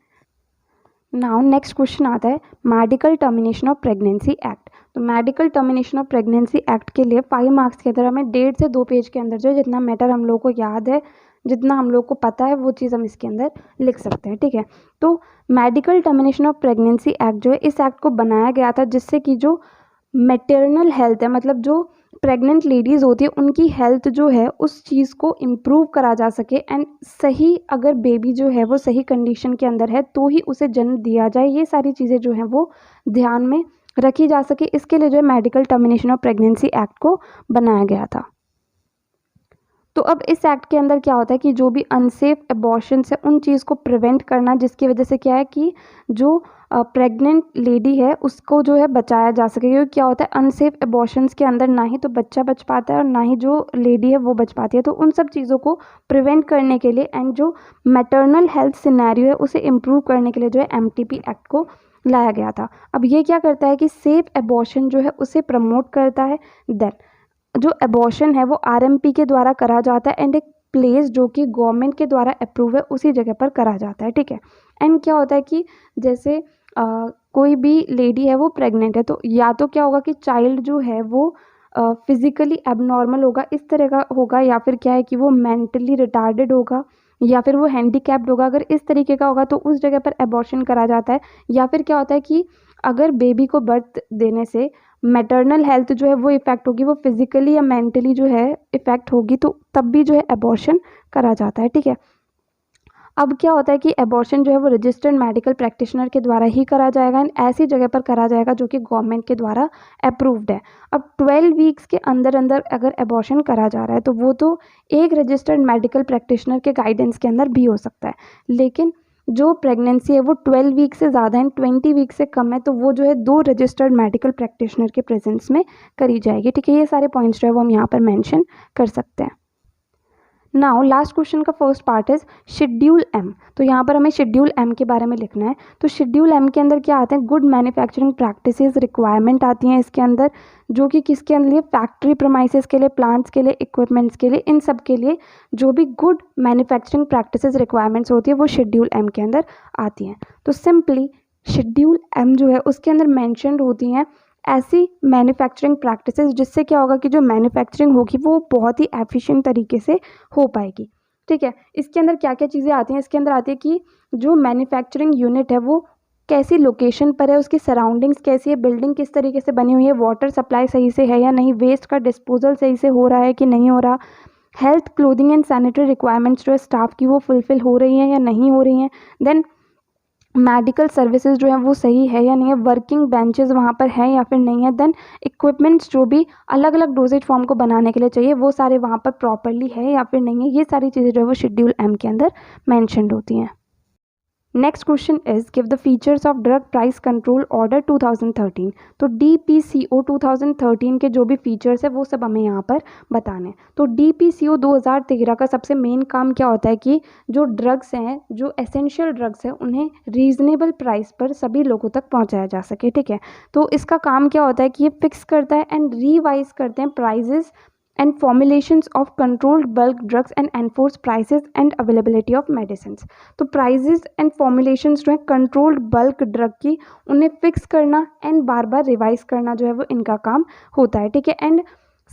नाउ नेक्स्ट क्वेश्चन आता है medical termination of pregnancy act. तो medical termination of pregnancy act के लिए 5 मार्क्स के अंदर हमें 1.5 से 2 पेज के अंदर जो जितना मैटर हम लोग को याद है जितना हम लोग को पता है वो चीज़ हम इसके अंदर लिख सकते हैं। ठीक है, तो medical termination of pregnancy act जो है इस एक्ट को बनाया गया था जिससे कि जो मैटरनल हेल्थ है मतलब जो प्रेग्नेंट लेडीज़ होती है उनकी हेल्थ जो है उस चीज़ को इम्प्रूव करा जा सके एंड सही अगर बेबी जो है वो सही कंडीशन के अंदर है तो ही उसे जन्म दिया जाए, ये सारी चीज़ें जो हैं वो ध्यान में रखी जा सके। इसके लिए जो है medical termination of pregnancy act को बनाया गया था। तो अब इस एक्ट के अंदर क्या होता है कि जो भी अनसेफ अबॉर्शंस है उन चीज़ को प्रिवेंट करना जिसकी वजह से क्या है कि जो प्रेग्नेंट लेडी है उसको जो है बचाया जा सके। क्योंकि क्या होता है अनसेफ अबॉर्शंस के अंदर ना ही तो बच्चा बच पाता है और ना ही जो लेडी है वो बच पाती है। तो उन सब चीज़ों को प्रिवेंट करने के लिए एंड जो मैटरनल हेल्थ सिनेरियो है उसे इम्प्रूव करने के लिए जो है MTP एक्ट को लाया गया था। अब ये क्या करता है कि सेफ अबॉर्शन जो है उसे प्रमोट करता है। देन जो अबॉर्शन है वो RMP के द्वारा करा जाता है एंड एक प्लेस जो कि गवर्नमेंट के द्वारा अप्रूव है उसी जगह पर करा जाता है। ठीक है, एंड क्या होता है कि जैसे कोई भी लेडी है वो प्रेग्नेंट है तो या तो क्या होगा कि चाइल्ड जो है वो फिज़िकली एबनॉर्मल होगा, इस तरह का होगा, या फिर क्या है कि वो मेंटली रिटार्डेड होगा, या फिर वो हैंडीकैप्ड होगा। अगर इस तरीके का होगा तो उस जगह पर एबॉर्शन करा जाता है। या फिर क्या होता है कि अगर बेबी को बर्थ देने से मैटरनल हेल्थ जो है वो इफ़ेक्ट होगी, वो फिज़िकली या मेंटली जो है इफ़ेक्ट होगी, तो तब भी जो है एबॉर्शन करा जाता है। ठीक है, अब क्या होता है कि एबॉर्शन जो है वो रजिस्टर्ड मेडिकल प्रैक्टिशनर के द्वारा ही करा जाएगा एंड ऐसी जगह पर करा जाएगा जो कि गवर्नमेंट के द्वारा अप्रूव्ड है। अब 12 वीक्स के अंदर अंदर अगर एबॉर्शन करा जा रहा है तो वो तो एक रजिस्टर्ड मेडिकल प्रैक्टिशनर के गाइडेंस के अंदर भी हो सकता है, लेकिन जो प्रेगनेंसी है वो 12 वीक से ज़्यादा है, 20 वीक से कम है, तो वो जो है 2 रजिस्टर्ड मेडिकल प्रैक्टिशनर के प्रेजेंस में करी जाएगी। ठीक है, ये सारे पॉइंट्स जो है वो हम यहाँ पर मेंशन कर सकते हैं। नाउ लास्ट क्वेश्चन का first part is schedule M. तो यहाँ पर हमें शेड्यूल एम के बारे में लिखना है। तो शेड्यूल एम के अंदर क्या आते हैं, गुड मैन्युफैक्चरिंग प्रैक्टिसेस रिक्वायरमेंट आती हैं इसके अंदर, जो कि किसके लिए, फैक्ट्री प्रमाइसेस के लिए, प्लांट्स के लिए, इक्विपमेंट्स के लिए, इन सब के लिए जो भी गुड मैन्युफैक्चरिंग प्रैक्टिसेस रिक्वायरमेंट्स होती है वो शेड्यूल एम के अंदर आती हैं। तो सिंपली शेड्यूल एम जो है उसके अंदर मैंशनड होती हैं ऐसी मैन्युफैक्चरिंग प्रैक्टिसेस जिससे क्या होगा कि जो मैन्युफैक्चरिंग होगी वो बहुत ही एफिशिएंट तरीके से हो पाएगी। ठीक है, इसके अंदर क्या क्या चीज़ें आती हैं, इसके अंदर आती है कि जो मैन्युफैक्चरिंग यूनिट है वो कैसी लोकेशन पर है, उसकी सराउंडिंग्स कैसी है, बिल्डिंग किस तरीके से बनी हुई है, वाटर सप्लाई सही से है या नहीं, वेस्ट का डिस्पोजल सही से हो रहा है कि नहीं हो रहा, health clothing and sanitary requirements जो है स्टाफ की वो फुलफिल हो रही हैं या नहीं हो रही हैं, देन मेडिकल सर्विसेज जो है वो सही है या नहीं है, वर्किंग बेंचेस वहाँ पर हैं या फिर नहीं है, देन इक्विपमेंट्स जो भी अलग अलग डोजेज फॉर्म को बनाने के लिए चाहिए वो सारे वहाँ पर प्रॉपरली है या फिर नहीं है, ये सारी चीज़ें जो है वो शेड्यूल एम के अंदर मैंशनड होती हैं। Next question is give the features of drug price control order 2013। तो DPCO 2013 के जो भी फीचर्स है वो सब हमें यहाँ पर बताने हैं। तो DPCO 2013 का सबसे मेन काम क्या होता है कि जो ड्रग्स हैं, जो एसेंशियल ड्रग्स हैं, उन्हें रीजनेबल प्राइस पर सभी लोगों तक पहुँचाया जा सके। ठीक है, तो इसका काम क्या होता है कि ये फिक्स करता है एंड रिवाइज करते हैं prices and formulations of controlled bulk drugs and enforce prices and availability of medicines। तो prices and formulations जो है controlled bulk drug की उन्हें fix करना and बार बार revise करना जो है वो इनका काम होता है। ठीक है, and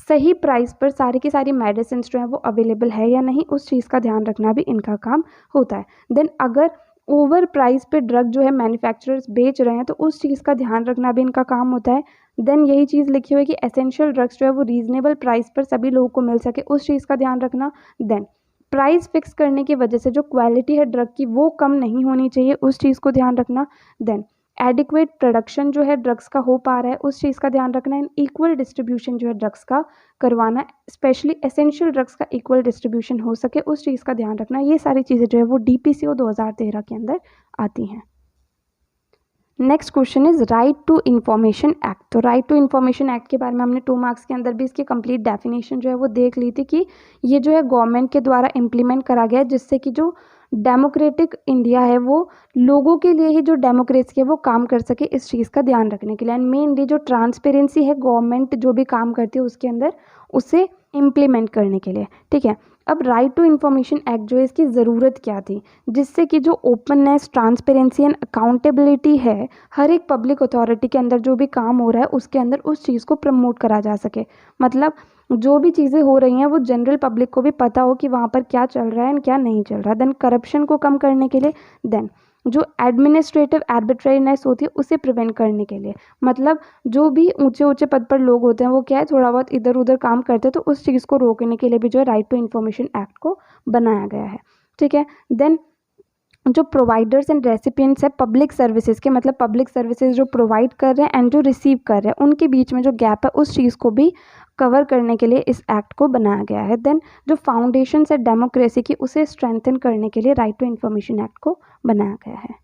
सही प्राइस पर सारी की सारी मेडिसिन जो है वो अवेलेबल है या नहीं उस चीज़ का ध्यान रखना भी इनका काम होता है। देन अगर ओवर प्राइस पे ड्रग जो है मैन्युफैक्चरर्स बेच रहे हैं तो उस चीज़ का ध्यान रखना भी इनका काम होता है। देन यही चीज़ लिखी हुई है कि एसेंशियल ड्रग्स जो है वो रीजनेबल प्राइस पर सभी लोगों को मिल सके उस चीज़ का ध्यान रखना। देन प्राइस फिक्स करने की वजह से जो क्वालिटी है ड्रग की वो कम नहीं होनी चाहिए उस चीज़ को ध्यान रखना। देन एडिक्वेट प्रोडक्शन जो है ड्रग्स का हो पा रहा है उस चीज़ का ध्यान रखना। एंड इक्वल डिस्ट्रीब्यूशन जो है ड्रग्स का करवाना, स्पेशली एसेंशियल ड्रग्स का इक्वल डिस्ट्रीब्यूशन हो सके उस चीज़ का ध्यान रखना। ये सारी चीज़ें जो है वो DPCO 2013 के अंदर आती हैं। Next question is right to information act. तो राइट टू इन्फॉर्मेशन एक्ट के बारे में हमने 2 मार्क्स के अंदर भी इसकी कंप्लीट डेफिनेशन जो है वो देख ली थी कि ये जो है गवर्नमेंट के द्वारा इम्प्लीमेंट करा गया है जिससे कि जो डेमोक्रेटिक इंडिया है वो लोगों के लिए ही जो डेमोक्रेसी है वो काम कर सके इस चीज़ का ध्यान रखने के लिए। एंड मेनली जो ट्रांसपेरेंसी है गवर्नमेंट जो भी काम करती है उसके अंदर उसे इम्प्लीमेंट करने के लिए। ठीक है, अब राइट टू इन्फॉर्मेशन एक्ट जो है इसकी ज़रूरत क्या थी, जिससे कि जो ओपननेस, ट्रांसपेरेंसी एंड अकाउंटेबिलिटी है हर एक पब्लिक अथॉरिटी के अंदर जो भी काम हो रहा है उसके अंदर उस चीज़ को प्रमोट करा जा सके। मतलब जो भी चीज़ें हो रही हैं वो जनरल पब्लिक को भी पता हो कि वहाँ पर क्या चल रहा है एंड क्या नहीं चल रहा। देन करप्शन को कम करने के लिए, देन जो एडमिनिस्ट्रेटिव आर्बिट्रेरीनेस होती है उसे प्रिवेंट करने के लिए, मतलब जो भी ऊंचे ऊंचे पद पर लोग होते हैं वो क्या है थोड़ा बहुत इधर उधर काम करते हैं तो उस चीज़ को रोकने के लिए भी जो है राइट टू इन्फॉर्मेशन एक्ट को बनाया गया है। ठीक है, देन जो प्रोवाइडर्स एंड रेसिपिएंट्स है पब्लिक सर्विसेज के, मतलब पब्लिक सर्विसेज जो प्रोवाइड कर रहे हैं एंड जो रिसीव कर रहे हैं उनके बीच में जो गैप है उस चीज़ को भी कवर करने के लिए इस एक्ट को बनाया गया है। देन जो फाउंडेशन है डेमोक्रेसी की उसे स्ट्रेंथन करने के लिए राइट टू इन्फॉर्मेशन एक्ट को बनाया गया है।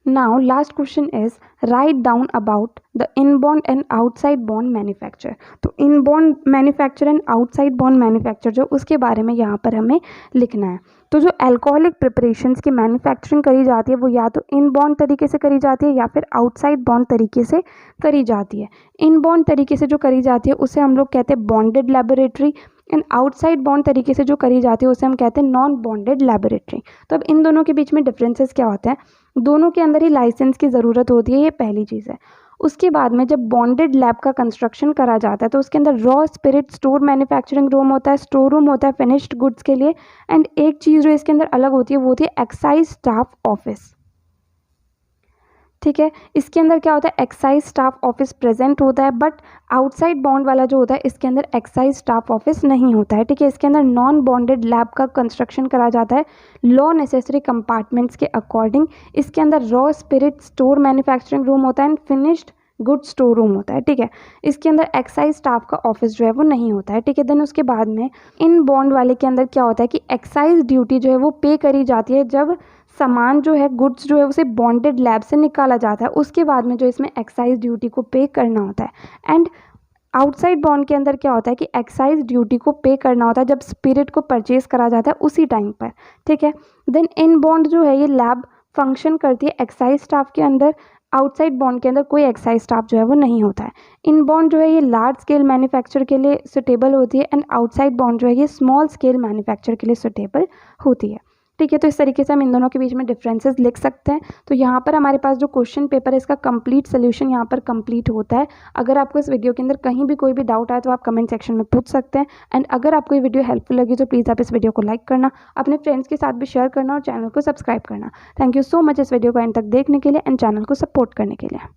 Now last question is write down about the inborn and outside born manufacture। तो inborn manufacture and outside born manufacture जो उसके बारे में यहाँ पर हमें लिखना है। तो जो अल्कोहलिक प्रिपरेशंस की मैन्युफैक्चरिंग करी जाती है वो या तो इनबॉर्न तरीके से करी जाती है या फिर आउटसाइड बॉर्न तरीके से करी जाती है। इनबॉर्न तरीके से जो करी जाती है उसे हम लोग कहते हैं bonded laboratory and outside bond तरीके से जो करी जाती है उसे हम कहते हैं नॉन बॉन्डेड लेबोरेटरी। तो अब इन दोनों के बीच में डिफरेंसेस क्या होते हैं, दोनों के अंदर ही लाइसेंस की ज़रूरत होती है, ये पहली चीज़ है। उसके बाद में जब बॉन्डेड लैब का कंस्ट्रक्शन करा जाता है तो उसके अंदर raw spirit store manufacturing room होता है, स्टोर रूम होता है फिनिश्ड गुड्स के लिए। एंड एक चीज़ जो इसके अंदर अलग होती है वो होती है एक्साइज स्टाफ ऑफिस। ठीक है, इसके अंदर क्या होता है, एक्साइज स्टाफ ऑफिस प्रेजेंट होता है, बट आउटसाइड बॉन्ड वाला जो होता है इसके अंदर एक्साइज स्टाफ ऑफिस नहीं होता है। ठीक है, इसके अंदर नॉन बॉन्डेड लैब का कंस्ट्रक्शन करा जाता है लॉ नेसेसरी कंपार्टमेंट्स के अकॉर्डिंग। इसके अंदर raw spirit store manufacturing room होता है and finished good store room होता है। ठीक है, इसके अंदर एक्साइज स्टाफ का ऑफिस जो है वो नहीं होता है। ठीक है, देन उसके बाद में इन बॉन्ड वाले के अंदर क्या होता है कि एक्साइज ड्यूटी जो है वो पे करी जाती है जब सामान जो है, गुड्स जो है उसे बॉन्डेड लैब से निकाला जाता है, उसके बाद में जो इसमें एक्साइज ड्यूटी को पे करना होता है। एंड आउटसाइड बॉन्ड के अंदर क्या होता है कि एक्साइज ड्यूटी को पे करना होता है जब स्पिरिट को परचेज करा जाता है उसी टाइम पर। ठीक है, देन इन बॉन्ड जो है ये लैब फंक्शन करती है एक्साइज स्टाफ के अंदर। आउटसाइड बॉन्ड के अंदर कोई एक्साइज स्टाफ जो है वो नहीं होता है। इन बॉन्ड जो है ये लार्ज स्केल मैन्युफैक्चर के लिए सुटेबल होती है एंड आउटसाइड बॉन्ड जो है ये स्मॉल स्केल मैन्युफैक्चर के लिए सुटेबल होती है। ठीक है, तो इस तरीके से हम इन दोनों के बीच में डिफरेंसेस लिख सकते हैं। तो यहाँ पर हमारे पास जो क्वेश्चन पेपर है इसका कंप्लीट सोल्यूशन यहाँ पर कंप्लीट होता है। अगर आपको इस वीडियो के अंदर कहीं भी कोई भी डाउट आए तो आप कमेंट सेक्शन में पूछ सकते हैं। एंड अगर आपको ये वीडियो हेल्पफुल लगी तो प्लीज़ आप इस वीडियो को लाइक करना, अपने फ्रेंड्स के साथ भी शेयर करना और चैनल को सब्सक्राइब करना। थैंक यू सो मच इस वीडियो को एंड तक देखने के लिए एंड चैनल को सपोर्ट करने के लिए।